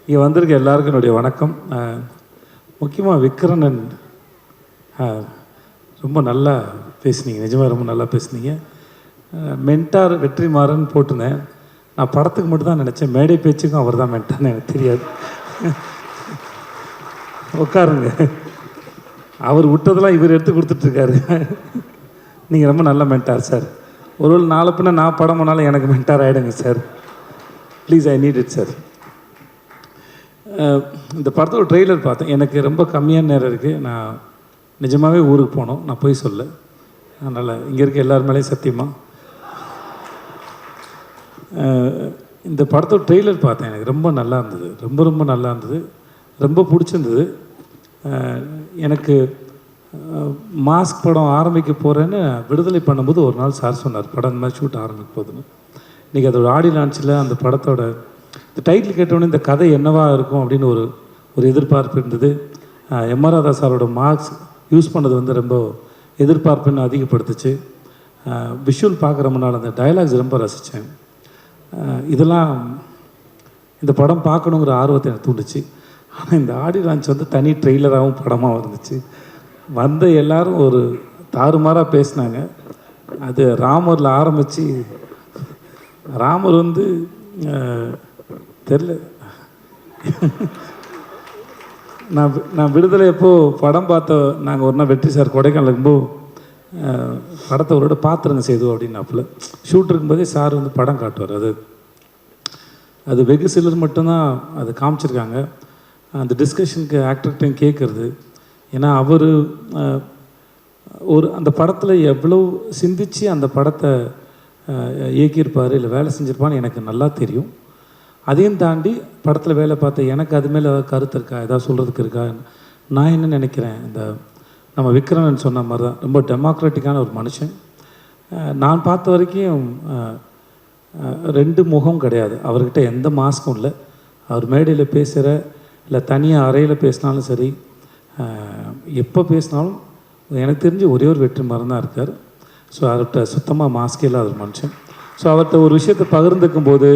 இங்கே வந்திருக்க எல்லாருக்கும் என்னுடைய வணக்கம். முக்கியமாக விக்ரனன் ரொம்ப நல்லா பேசுனீங்க, நிஜமாக ரொம்ப நல்லா பேசுனீங்க. மென்டார் வெற்றிமாறன் போட்டுனேன். நான் படத்துக்கு மட்டும் தான் நினச்சேன், மேடை பேச்சுக்கும் அவர் தான் மென்டார்னு எனக்கு தெரியாது. உட்காருங்க, அவர் விட்டதெல்லாம் இவர் எடுத்து கொடுத்துட்ருக்காரு. நீங்கள் ரொம்ப நல்ல மென்டார் சார். ஒரு நாலு பின்ன நான் படம் பண்ணாலும் எனக்கு மென்டார் ஆகிடுங்க sir. Please, I need it sir. இந்த படத்தோட ட்ரெய்லர் பார்த்தேன். எனக்கு ரொம்ப கம்மியான நேரம் இருக்குது. நான் நிஜமாகவே ஊருக்கு போனோம், நான் போய் சொல்ல. அதனால் இங்கே இருக்க எல்லார் மேலேயும் சத்தியமாக இந்த படத்தோட ட்ரெய்லர் பார்த்தேன். எனக்கு ரொம்ப நல்லா இருந்தது, ரொம்ப ரொம்ப நல்லா இருந்தது, ரொம்ப பிடிச்சிருந்தது. எனக்கு மாஸ்க் படம் ஆரம்பிக்க போகிறேன்னு விடுதலை பண்ணும்போது ஒரு நாள் சார் சொன்னார், படம் இந்த மாதிரி ஷூட் ஆரம்பிக்க போகுதுன்னு. இன்றைக்கி அதோட ஆடியோ லான்ச்சில் அந்த படத்தோட இந்த டைட்டில் கேட்டோன்னே இந்த கதை என்னவா இருக்கும் அப்படின்னு ஒரு எதிர்பார்ப்பு இருந்தது. எம்.ஆர். ராதா சாரோட மார்க்ஸ் யூஸ் பண்ணது வந்து ரொம்ப எதிர்பார்ப்புன்னு அதிகப்படுத்துச்சு. விஷுவல் பார்க்குற முன்னால் அந்த டைலாக்ஸ் ரொம்ப ரசித்தேன். இதெல்லாம் இந்த படம் பார்க்கணுங்கிற ஆர்வத்தை எனக்கு தூண்டுச்சு. ஆனால் இந்த ஆடியோ லான்ச் வந்து தனி ட்ரெய்லராகவும் படமாகவும் இருந்துச்சு. வந்த எல்லோரும் ஒரு தாறுமாறாக பேசினாங்க. அது ராமரில் ஆரம்பித்து ராமர் வந்து தெரில. நான் விடுதலை எப்போது படம் பார்த்த, நாங்கள் ஒரு நாள் வெற்றி சார் கொடைக்கானல் இருக்கும்போது படத்தை ஒரு விட பார்த்துருங்க செய்து அப்படின்னாப்புல. ஷூட் இருக்கும்போதே சார் வந்து படம் காட்டுவார். அது வெகு சிலர் மட்டும்தான் அது காமிச்சிருக்காங்க. அந்த டிஸ்கஷனுக்கு ஆக்டர்கிட்டையும் கேட்குறது. ஏன்னா அவர் அந்த படத்தில் எவ்வளோ சிந்தித்து அந்த படத்தை இயக்கியிருப்பார், இல்லை வேலை செஞ்சுருப்பான்னு எனக்கு நல்லா தெரியும். அதையும் தாண்டி படத்தில் வேலை பார்த்த எனக்கு அது மேலே ஏதாவது கருத்து இருக்கா, ஏதாவது சொல்கிறதுக்கு இருக்கா? நான் என்ன நினைக்கிறேன், இந்த நம்ம விக்ரமன் சொன்ன மாதிரி தான் ரொம்ப டெமோக்ராட்டிக்கான ஒரு மனுஷன். நான் பார்த்த வரைக்கும் ரெண்டு முகம் கிடையாது அவர்கிட்ட, எந்த மாஸ்க்கும் இல்லை. அவர் மேடையில் பேசுகிற இல்லை தனியாக அறையில் பேசினாலும் சரி, எப்போ பேசினாலும் எனக்கு தெரிஞ்சு ஒரே ஒரு வெற்றிமாறன் தான் இருக்கார். ஸோ அவர்கிட்ட சுத்தமாக மாஸ்கே இல்லாத ஒரு மனுஷன். ஸோ அவர்கிட்ட ஒரு விஷயத்தை பகிர்ந்துக்கும் போது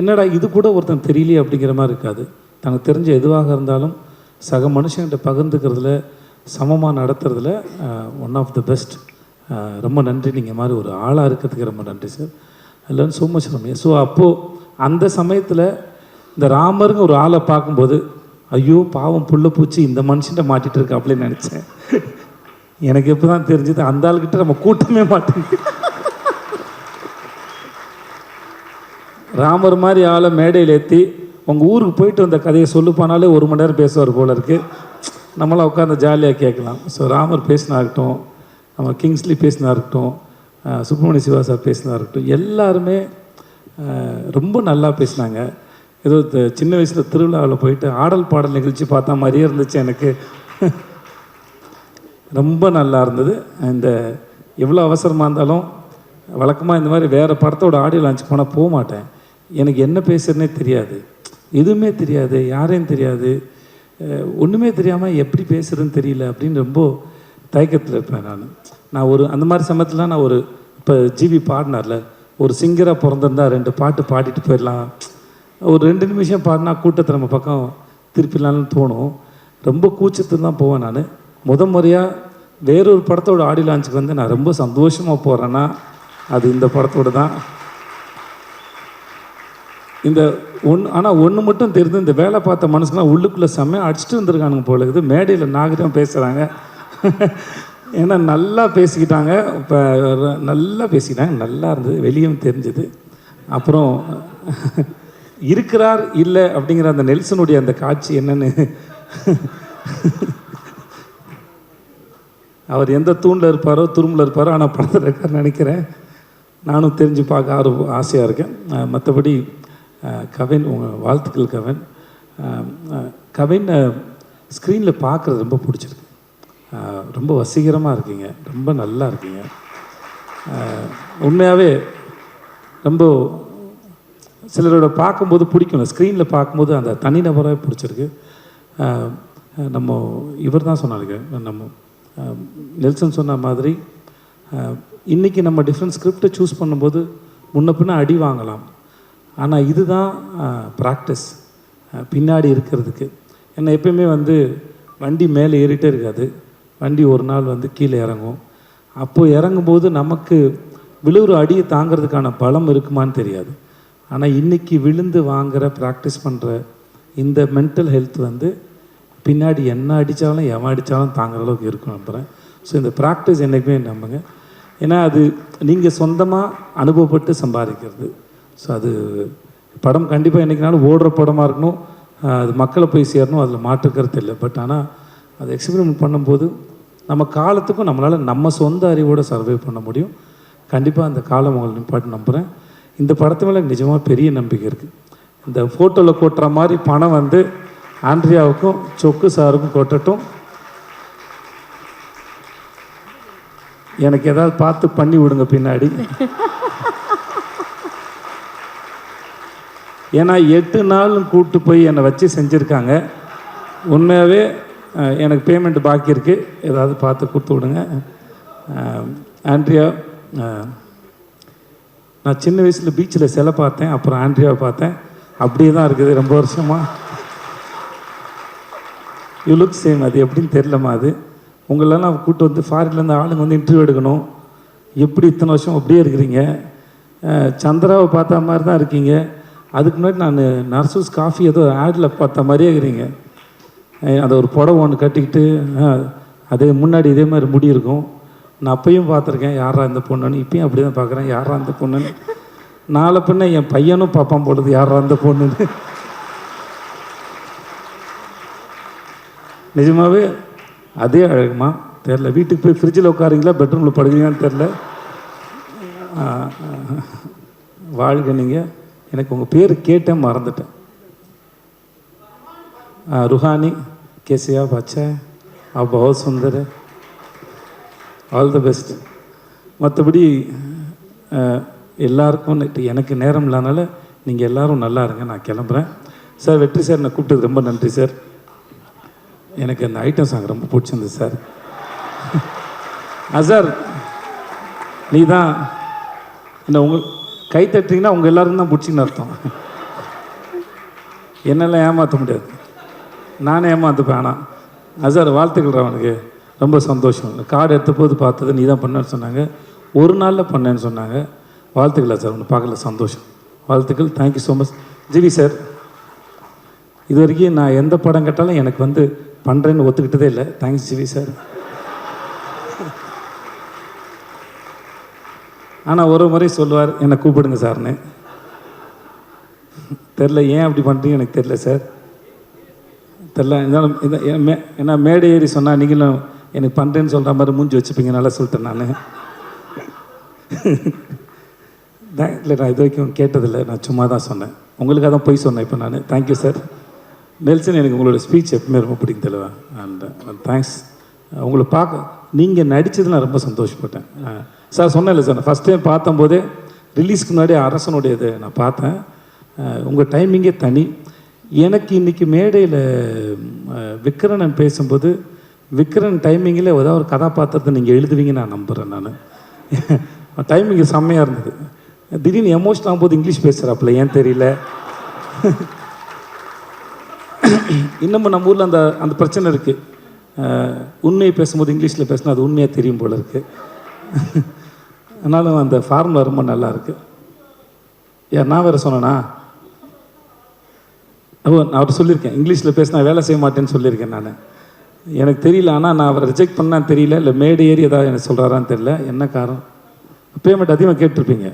என்னடா இது கூட ஒருத்தன் தெரியலையே அப்படிங்கிற மாதிரி இருக்காது. தனக்கு தெரிஞ்ச எதுவாக இருந்தாலும் சக மனுஷன்கிட்ட பகிர்ந்துக்கிறதுல, சமமாக நடத்துறதுல ஒன் ஆஃப் த பெஸ்ட். ரொம்ப நன்றி. நீங்கள் மாதிரி ஒரு ஆளாக இருக்கிறதுக்கு ரொம்ப நன்றி sir. I learn so much from you. So அப்போது அந்த சமயத்தில் இந்த ராமருங்க ஒரு ஆளை பார்க்கும்போது, ஐயோ பாவம் புள்ள பூச்சி இந்த மனுஷன்ட்ட மாட்டிகிட்டு இருக்கா அப்படின்னு நினச்சேன். எனக்கு எப்போ தான் தெரிஞ்சது அந்த ஆள்கிட்ட நம்ம கூட்டமே மாட்டேங்குது. ராமர் மாதிரி ஆளை மேடையில் ஏற்றி உங்கள் ஊருக்கு போயிட்டு வந்த கதையை சொல்லுப்பானாலே 1 மணி நேரம் பேசுவார் போல இருக்குது. நம்மளாம் உட்காந்து ஜாலியாக கேட்கலாம். ஸோ ராமர் பேசினா இருக்கட்டும், நம்ம கிங்ஸ்லி பேசினா இருக்கட்டும், சுப்பிரமணிய சிவா சார் பேசினா இருக்கட்டும், எல்லாருமே ரொம்ப நல்லா பேசினாங்க. ஏதோ சின்ன வயசில் திருவிழாவில் போயிட்டு ஆடல் பாடல் நிகழ்ச்சி பார்த்தா மாதிரியே இருந்துச்சு எனக்கு. ரொம்ப நல்லா இருந்தது. இந்த எவ்வளோ அவசரமாக இருந்தாலும் வழக்கமாக இந்த மாதிரி வேறு படத்தோட ஆடியோ லான்ச் போனால் போக மாட்டேன். எனக்கு என்ன பேசுகிறதுனே தெரியாது, எதுவுமே தெரியாது, யாரையும் தெரியாது, ஒன்றுமே தெரியாமல் எப்படி பேசுகிறதுன்னு தெரியல அப்படின்னு ரொம்ப தயக்கத்தில் இருப்பேன் நான் அந்த மாதிரி சமயத்தில் நான் இப்போ ஜிவி பாடினார்ல, ஒரு சிங்கராக பிறந்திருந்தால் 2 பாட்டு பாடிட்டு போயிடலாம், ஒரு 2 நிமிஷம் பாடினா கூட்டத்தை நம்ம பக்கம் திருப்பிடலான்னு தோணும். ரொம்ப கூச்சத்துக்கு தான் போவேன் நான். முறையாக வேறொரு படத்தோட ஆடியோ லான்ச்சுக்கு வந்து நான் ரொம்ப சந்தோஷமாக போகிறேன்னா அது இந்த படத்தோடு தான். ஆனால் ஒன்று மட்டும் தெரியுது, இந்த வேலை பார்த்த மனுஷங்களாம் உள்ளுக்குள்ளே செம்மையாக அடிச்சுட்டு வந்துருக்கானுங்க போல இருக்குது. மேடையில் நாகரிகம் பேசுகிறாங்க. ஏன்னா நல்லா பேசிக்கிட்டாங்க, இப்போ நல்லா பேசிக்கிட்டாங்க, நல்லா இருந்தது, வெளியும் தெரிஞ்சுது. அப்புறம் இருக்கிறார் இல்லை அப்படிங்கிற அந்த நெல்சனுடைய அந்த காட்சி என்னன்னு, அவர் எந்த தூணில் இருப்பாரோ துரும்பில் இருப்பாரோ, ஆனால் படத்தில் இருக்காருன்னு நினைக்கிறேன். நானும் தெரிஞ்சு பார்க்க ஆசையாக இருக்கேன். மற்றபடி கவின், உங்கள் வாழ்த்துக்கள் கவின். கவின் ஸ்க்ரீனில் பார்க்குறது ரொம்ப பிடிச்சிருக்கு. ரொம்ப வசீகரமாக இருக்கீங்க, ரொம்ப நல்லா இருக்கீங்க. உண்மையாகவே ரொம்ப சிலரோட பார்க்கும்போது பிடிக்கும், ஸ்க்ரீனில் பார்க்கும்போது அந்த தனிநபராக பிடிச்சிருக்கு. நம்ம இவர் தான் சொன்னாங்க, நம்ம நெல்சன் சொன்ன மாதிரி இன்றைக்கி நம்ம டிஃப்ரெண்ட் ஸ்கிரிப்டை சூஸ் பண்ணும்போது முன்ன பின்ன அடி வாங்கலாம். ஆனால் இதுதான் ப்ராக்டிஸ். பின்னாடி இருக்கிறதுக்கு. ஏன்னா எப்பயுமே வந்து வண்டி மேலே ஏறிட்டே இருக்காது, வண்டி ஒரு நாள் வந்து கீழே இறங்கும். அப்போது இறங்கும்போது நமக்கு விழுவுற அடியை தாங்கிறதுக்கான பலம் இருக்குமான்னு தெரியாது. ஆனால் இன்றைக்கி விழுந்து வாங்குகிற ப்ராக்டிஸ் பண்ணுற இந்த மென்டல் ஹெல்த் வந்து பின்னாடி என்ன அடித்தாலும் எவன் அடித்தாலும் தாங்குற அளவுக்கு இருக்கும் நம்புகிறேன். ஸோ இந்த ப்ராக்டிஸ் என்றைக்குமே நம்புங்க. ஏன்னா அது நீங்கள் சொந்தமாக அனுபவப்பட்டு சம்பாதிக்கிறது. ஸோ அது படம் கண்டிப்பாக என்றைக்குனாலும் ஓடுற படமாக இருக்கணும், அது மக்களை போய் சேரணும், அதில் மாற்றுக்கிறது இல்லை. பட் ஆனால் அது எக்ஸ்பெரிமெண்ட் பண்ணும்போது நம்ம காலத்துக்கும் நம்மளால் நம்ம சொந்த அறிவோடு சர்வை பண்ண முடியும். கண்டிப்பாக அந்த காலம் உங்களை நிப்பாட்டு நம்புகிறேன். இந்த படத்து மேலே நிஜமாக பெரிய நம்பிக்கை இருக்குது. இந்த ஃபோட்டோவில் கொட்டுற மாதிரி பணம் வந்து ஆண்ட்ரியாவுக்கும் சொக்கு சாருக்கும் கொட்டட்டும். எனக்கு ஏதாவது பார்த்து பண்ணி விடுங்க பின்னாடி. ஏன்னா 8 நாள் கூப்பிட்டு போய் என்னை வச்சு செஞ்சுருக்காங்க. உண்மையாகவே எனக்கு பேமெண்ட் பாக்கி இருக்குது, ஏதாவது பார்த்து கொடுத்து விடுங்க. ஆண்ட்ரியா, நான் சின்ன வயசில் பீச்சில் சிலை பார்த்தேன், அப்புறம் ஆண்ட்ரியாவை பார்த்தேன், அப்படியே தான் இருக்குது ரொம்ப வருஷமாக. You look same. அது எப்படின்னு தெரிலமா, அது உங்களெல்லாம் கூப்பிட்டு வந்து ஃபாரின்லேருந்து ஆளுங்க வந்து இன்டர்வியூ எடுக்கணும். எப்படி இத்தனை வருஷம் அப்படியே இருக்கிறீங்க? சந்திராவை பார்த்த மாதிரி தான் இருக்கீங்க. அதுக்கு முன்னாடி நான் நர்சூஸ் காஃபி ஏதோ ஆடில் பார்த்த மாதிரியே இருக்கிறீங்க. அதை ஒரு புடவை ஒன்று கட்டிக்கிட்டு அதே முன்னாடி இதே மாதிரி முடி இருக்கும். நான் அப்பையும் பார்த்துருக்கேன் யாரா இந்த பொண்ணுன்னு, இப்பயும் அப்படி தான் பார்க்குறேன் யாரா இந்த பொண்ணுன்னு. நாளை பின்ன என் பையனும் பார்ப்பான் போடுது யாரா இந்த பொண்ணுன்னு. நிஜமாகவே அதே அழகுமா தெரில. வீட்டுக்கு போய் ஃப்ரிட்ஜில் உட்காருங்களா பெட்ரூமில் படுக்கிறீங்களான்னு தெரில. வாழ்க நீங்கள். எனக்கு உங்கள் பேர் கேட்டேன் மறந்துட்டேன். रूहानी, कैसे आप? अच्छा है, आप बहुत सुंदर है, ஆல் த பெஸ்ட். மற்றபடி எல்லாருக்கும் எனக்கு நேரம் இல்லாதனால நீங்கள் எல்லோரும் நல்லா இருங்க, நான் கிளம்புறேன். சார் வெற்றி சார், நான் கூப்பிட்டது ரொம்ப நன்றி சார். எனக்கு அந்த ஐட்டம் சாங் ரொம்ப பிடிச்சிருந்தது சார். சார் நீ தான் இந்த உங்கள் கை தட்டுறீங்கன்னா உங்கள் எல்லோரும் தான் பிடிச்சின்னு அர்த்தம். என்னெல்லாம் ஏமாற்ற முடியாது, நானே ஏமாற்றுப்பேன். ஆனால் சார் வாழ்த்துக்கள், அவனுக்கு ரொம்ப சந்தோஷம். கார்டு எடுத்த போது பார்த்தது நீ தான் பண்ணேன்னு சொன்னாங்க, ஒரு நாளில் பண்ணேன்னு சொன்னாங்க. வாழ்த்துக்களா சார், ஒன்று பார்க்கல, சந்தோஷம், வாழ்த்துக்கள். Thank you so much. GV sir, இது வரைக்கும் நான் எந்த படம் கேட்டாலும் எனக்கு வந்து பண்ணுறேன்னு ஒத்துக்கிட்டதே இல்லை. Thanks GV sir. ஆனால் ஒரு முறை சொல்லுவார் என்னை கூப்பிடுங்க சார்னு. தெரில ஏன் அப்படி பண்ணுறீங்க எனக்கு தெரில சார், தெரில. இருந்தாலும் ஏன்னா மேடை ஏறி சொன்னால் நீங்களும் எனக்கு பண்ணுறேன்னு சொல்கிற மாதிரி மூஞ்சி வச்சுப்பீங்க, நல்லா சொல்லிட்டேன் நான். இல்லை, நான் இது வரைக்கும் கேட்டதில்லை, நான் சும்மா தான் சொன்னேன், உங்களுக்காக தான் போய் சொன்னேன் இப்போ நான். Thank you sir. நெல்சன், எனக்கு உங்களோட ஸ்பீச் எப்பவுமே ரொம்ப பிடிக்கும் தெளிவா. And thanks. உங்களை பார்க்க நீங்கள் நடித்தது நான் ரொம்ப சந்தோஷப்பட்டேன் சார். சொன்னேன் இல்லை சார், நான் ஃபஸ்ட் டைம் பார்த்தம்போதே ரிலீஸ்க்கு முன்னாடி அரசனுடையது நான் பார்த்தேன். உங்கள் டைமிங்கே தனி. எனக்கு இன்றைக்கி மேடையில் விக்ரனன் பேசும்போது விக்ரன் டைமிங்கில் ஏதாவது ஒரு கதாபாத்திரத்தை நீங்கள் எழுதுவீங்கன்னு நான் நம்புகிறேன். நான் டைமிங்கு செம்மையாக இருந்தது. திடீர்னு எமோஷன் ஆகும்போது இங்கிலீஷ் பேசுகிறாப்புல, ஏன் தெரியல. இன்னமும் நம்ம ஊரில் அந்த பிரச்சனை இருக்குது. உண்மையை பேசும்போது இங்கிலீஷில் பேசினா அது உண்மையாக தெரியும் போல் இருக்குது. ஆனாலும் அந்த ஃபார்முலா ரொம்ப நல்லா இருக்குது. ஏன் நான் வேறு சொன்னேன்னா, நான் அவர்கிட்ட சொல்லியிருக்கேன் இங்கிலீஷில் பேசினா வேலை செய்ய மாட்டேன்னு சொல்லியிருக்கேன் நான். எனக்கு தெரியல, ஆனால் நான் அவரை ரிஜெக்ட் பண்ணான்னு தெரியல, இல்லை மேடை ஏறி ஏதாவது எனக்கு சொல்கிறாரான்னு தெரியல. என்ன காரணம்? பேமெண்ட் அதிகமாக கேட்டிருப்பீங்க.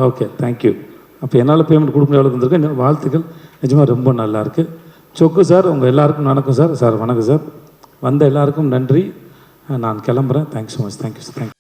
Okay, thank you. அப்போ என்னால் பேமெண்ட் கொடுக்க எவ்வளோ தந்திருக்கேன். வாழ்த்துக்கள், நிஜமாக ரொம்ப நல்லாயிருக்கு. சொக்கு சார், உங்கள் எல்லாருக்கும் வணக்கம் சார். சார் வணக்கம் சார். வந்த எல்லாருக்கும் நன்றி. நான் கிளம்புறேன். Thanks so much. Thank you sir. Thank you.